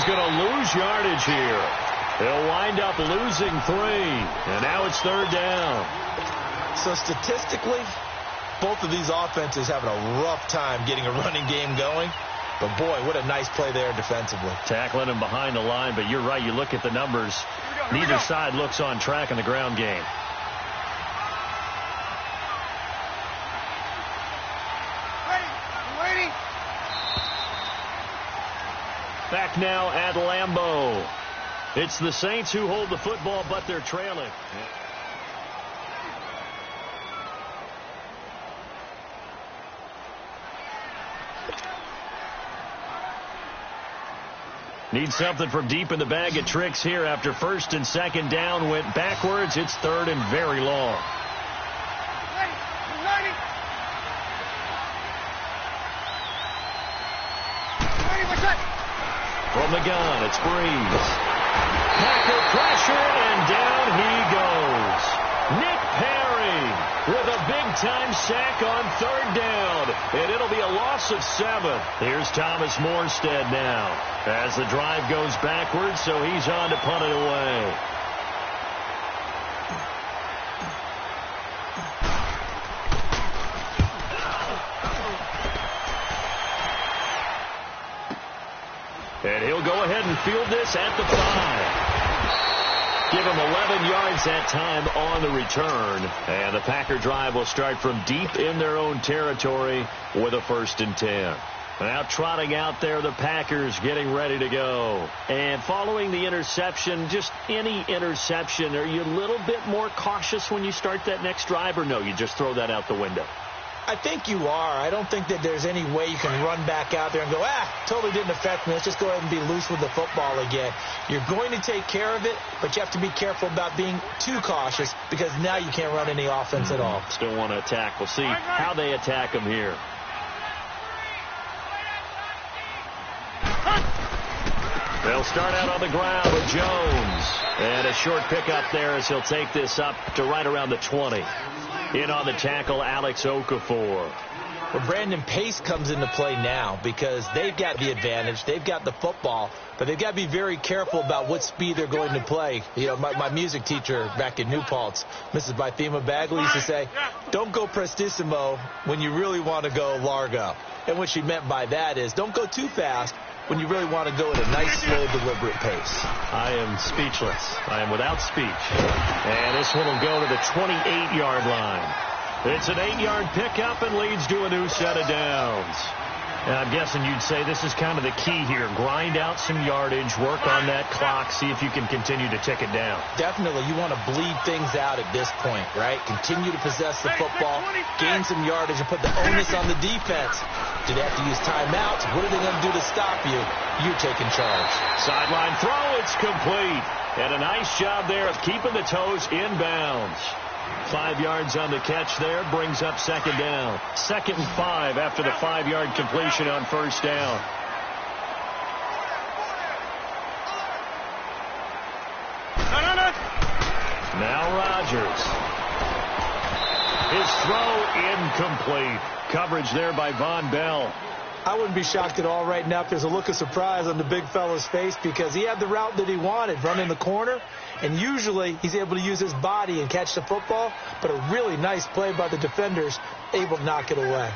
going to lose yardage here. He'll wind up losing 3. And now it's 3rd down. So statistically, both of these offenses having a rough time getting a running game going. But, boy, what a nice play there defensively. Tackling him behind the line, but you're right. You look at the numbers. Neither side looks on track in the ground game. Waiting. Back now at Lambeau. It's the Saints who hold the football, but they're trailing. Need something from deep in the bag of tricks here after 1st and 2nd down went backwards. It's 3rd and very long. From the gun, it's Breeze. Packer pressure, and down he goes. Nick Perry with a big-time sack on 3rd down, and it'll be a loss of 7. Here's Thomas Morstead now as the drive goes backwards, so he's on to punt it away. And he'll go ahead and field this at the 5. Give him 11 yards that time on the return. And the Packer drive will start from deep in their own territory with a 1st and 10. Now trotting out there, the Packers getting ready to go. And following the interception, just any interception, are you a little bit more cautious when you start that next drive, or no, you just throw that out the window? I think you are. I don't think that there's any way you can run back out there and go, totally didn't affect me. Let's just go ahead and be loose with the football again. You're going to take care of it, but you have to be careful about being too cautious because now you can't run any offense at all. Still want to attack. We'll see how they attack them here. They'll start out on the ground with Jones. And a short pickup there as he'll take this up to right around the 20. In on the tackle, Alex Okafor. Well, Brandon, pace comes into play now because they've got the advantage. They've got the football, but they've got to be very careful about what speed they're going to play. You know, my music teacher back in New Paltz, Mrs. Bythema Bagley, used to say, don't go prestissimo when you really want to go largo. And what she meant by that is don't go too fast when you really want to go at a nice, slow, deliberate pace. I am speechless. I am without speech. And this one will go to the 28-yard line. It's an 8-yard pickup and leads to a new set of downs. And I'm guessing you'd say this is kind of the key here. Grind out some yardage, work on that clock, see if you can continue to tick it down. Definitely. You want to bleed things out at this point, right? Continue to possess the football, gain some yardage, and put the onus on the defense. Do they have to use timeouts? What are they going to do to stop you? You're taking charge. Sideline throw, it's complete. And a nice job there of keeping the toes in bounds. 5 yards on the catch there, brings up 2nd down. 2nd and 5 after the 5-yard completion on 1st down. Now Rodgers. His throw incomplete. Coverage there by Von Bell. I wouldn't be shocked at all right now if there's a look of surprise on the big fella's face because he had the route that he wanted, running the corner, and usually he's able to use his body and catch the football, but a really nice play by the defenders, able to knock it away.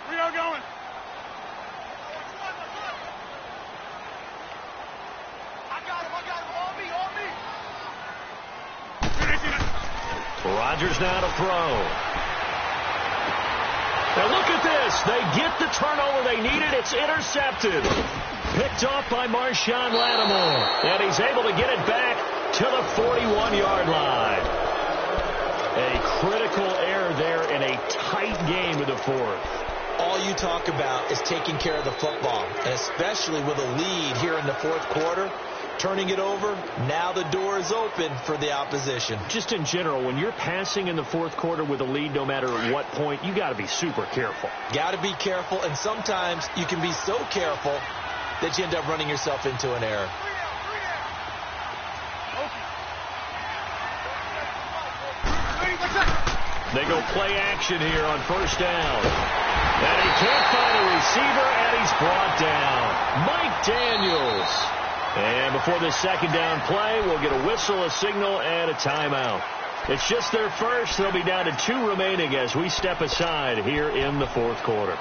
Where y'all going? I got him. On me. Rodgers now to throw. Now look at this. They get the turnover they needed. It's intercepted. Picked off by Marshawn Lattimore. And he's able to get it back to the 41-yard line. A critical error there in a tight game of the 4th. All you talk about is taking care of the football, and especially with a lead here in the 4th quarter. Turning it over, now the door is open for the opposition. Just in general, when you're passing in the 4th quarter with a lead, no matter at what point, you got to be super careful. Got to be careful, and sometimes you can be so careful that you end up running yourself into an error. They go play action here on 1st down. And he can't find a receiver, and he's brought down. Mike Daniels. And before this second down play, we'll get a whistle, a signal, and a timeout. It's just their first. They'll be down to 2 remaining as we step aside here in the fourth quarter.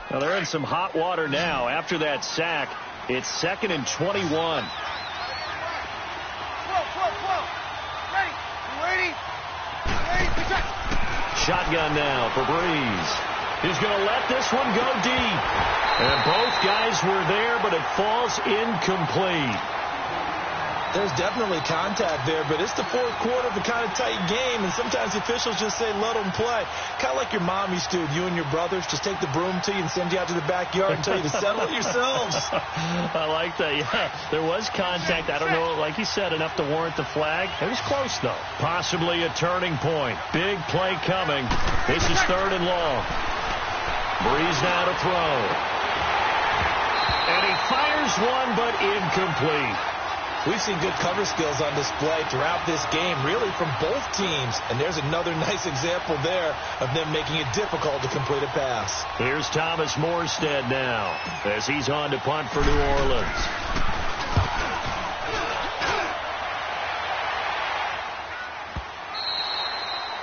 Well, they're in some hot water now. After that sack, it's 2nd and 21. Shotgun now for Breeze. He's going to let this one go deep. And both guys were there, but it falls incomplete. There's definitely contact there, but it's the fourth quarter of a kind of tight game, and sometimes the officials just say, let them play. Kind of like your mom used to, you and your brothers, just take the broom to you and send you out to the backyard and tell you to settle it yourselves. I like that, yeah. There was contact. I don't know, like you said, enough to warrant the flag. It was close, though. Possibly a turning point. Big play coming. This is 3rd and long. Breeze now to throw. And he fires one, but incomplete. We've seen good cover skills on display throughout this game, really from both teams. And there's another nice example there of them making it difficult to complete a pass. Here's Thomas Morstead now as he's on to punt for New Orleans.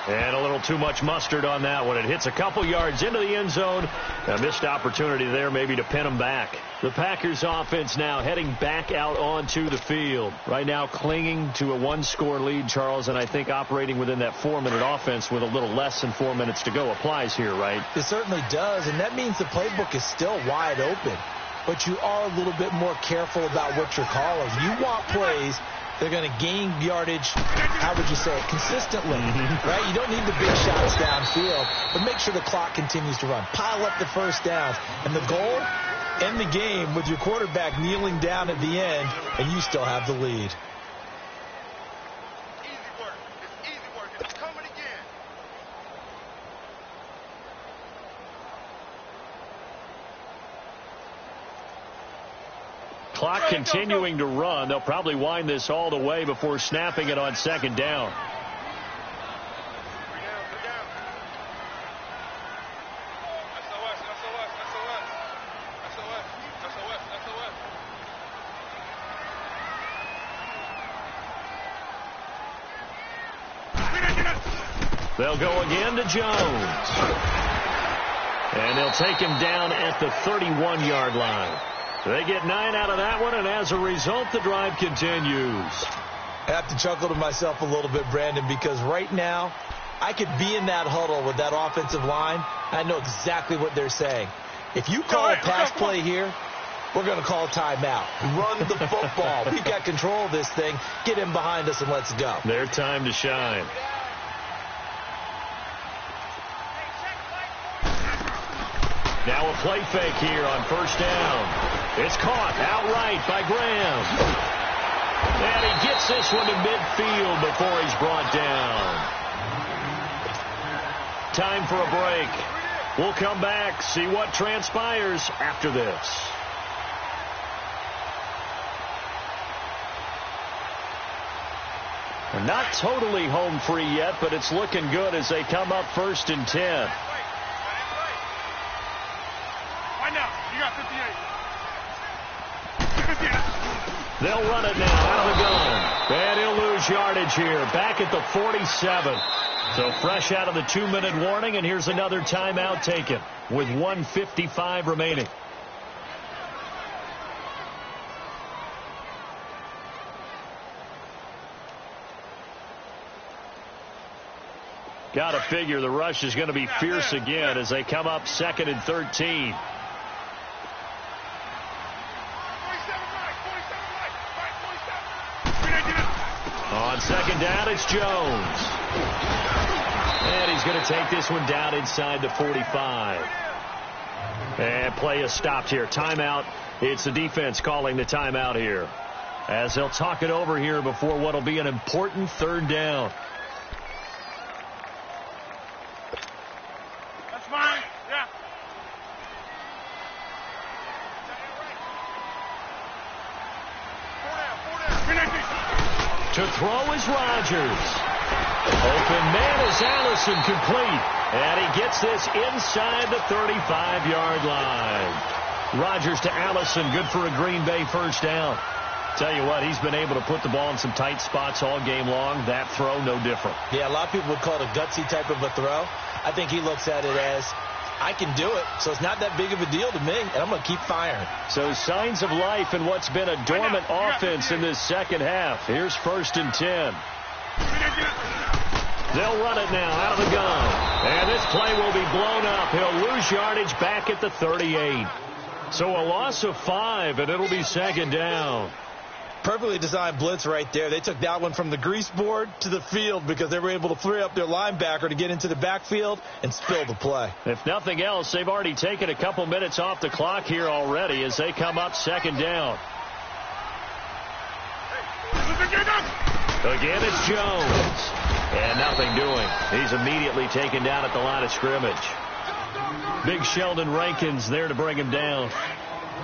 And a little too much mustard on that one. It hits a couple yards into the end zone. A missed opportunity there maybe to pin them back. The Packers offense now heading back out onto the field. Right now clinging to a 1-score lead, Charles, and I think operating within that 4-minute offense with a little less than 4 minutes to go applies here, right? It certainly does, and that means the playbook is still wide open. But you are a little bit more careful about what you're calling. You want plays they're going to gain yardage, how would you say it, consistently, right? You don't need the big shots downfield, but make sure the clock continues to run. Pile up the first downs. And the goal, end the game with your quarterback kneeling down at the end, and you still have the lead. Clock continuing to run. They'll probably wind this all the way before snapping it on 2nd down. They'll go again to Jones. And they'll take him down at the 31-yard line. They get 9 out of that one, and as a result, the drive continues. I have to chuckle to myself a little bit, Brandon, because right now, I could be in that huddle with that offensive line. I know exactly what they're saying. If you call a pass play here, we're going to call a timeout. Run the football. We've got control of this thing. Get him behind us and let's go. Their time to shine. Now a play fake here on 1st down. It's caught outright by Graham. And he gets this one to midfield before he's brought down. Time for a break. We'll come back, see what transpires after this. We're not totally home free yet, but it's looking good as they come up 1st and 10. They'll run it now out of the gun. And he'll lose yardage here. Back at the 47. So fresh out of the 2-minute warning, and here's another timeout taken with 1:55 remaining. Got to figure the rush is going to be fierce again as they come up 2nd and 13. On 2nd down, it's Jones. And he's going to take this one down inside the 45. And play is stopped here. Timeout. It's the defense calling the timeout here, as they'll talk it over here before what will be an important 3rd down. That's mine. Yeah. To throw is Rodgers. Open man is Allison, complete. And he gets this inside the 35-yard line. Rodgers to Allison, good for a Green Bay first down. Tell you what, he's been able to put the ball in some tight spots all game long. That throw, no different. Yeah, a lot of people would call it a gutsy type of a throw. I think he looks at it as, I can do it, so it's not that big of a deal to me, and I'm going to keep firing. So signs of life in what's been a dormant offense in this second half. Here's 1st and 10. They'll run it now out of the gun. And this play will be blown up. He'll lose yardage back at the 38. So a loss of 5, and it'll be 2nd down. Perfectly designed blitz right there. They took that one from the grease board to the field because they were able to free up their linebacker to get into the backfield and spill the play. If nothing else, they've already taken a couple minutes off the clock here already as they come up 2nd down. Again, it's Jones. And nothing doing. He's immediately taken down at the line of scrimmage. Big Sheldon Rankins there to bring him down.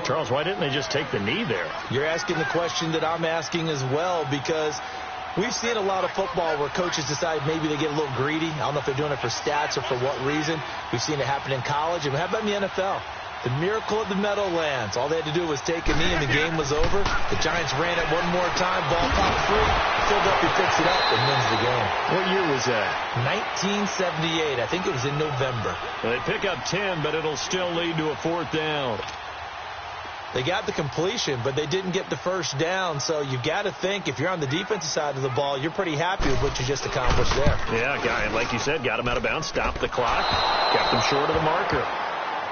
Charles, why didn't they just take the knee there? You're asking the question that I'm asking as well, because we've seen a lot of football where coaches decide maybe they get a little greedy. I don't know if they're doing it for stats or for what reason. We've seen it happen in college. And how about in the NFL? The miracle of the Meadowlands. All they had to do was take a knee and the game was over. The Giants ran it one more time. Ball popped free. Philadelphia picks it up and wins the game. What year was that? 1978. I think it was in November. They pick up 10, but it'll still lead to a 4th down. They got the completion, but they didn't get the first down. So you got to think if you're on the defensive side of the ball, you're pretty happy with what you just accomplished there. Yeah, guy, like you said, got him out of bounds, stopped the clock, kept him short of the marker.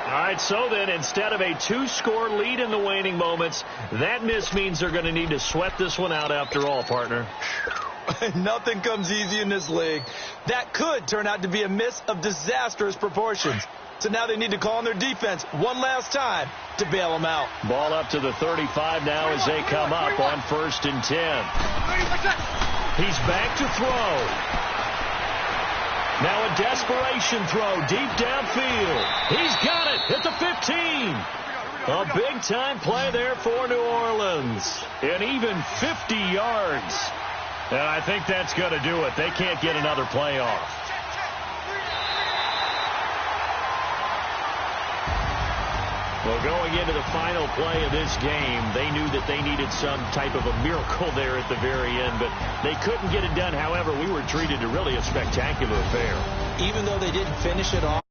All right, so then instead of a 2-score lead in the waning moments, that miss means they're going to need to sweat this one out after all, partner. Nothing comes easy in this league. That could turn out to be a miss of disastrous proportions. So now they need to call on their defense one last time to bail them out. Ball up to the 35 now as they come up on 1st and 10. He's back to throw. Now a desperation throw deep downfield. He's got it at the 15. A big-time play there for New Orleans. And even 50 yards. And I think that's going to do it. They can't get another play off. Well, going into the final play of this game, they knew that they needed some type of a miracle there at the very end, but they couldn't get it done. However, we were treated to really a spectacular affair. Even though they didn't finish it off.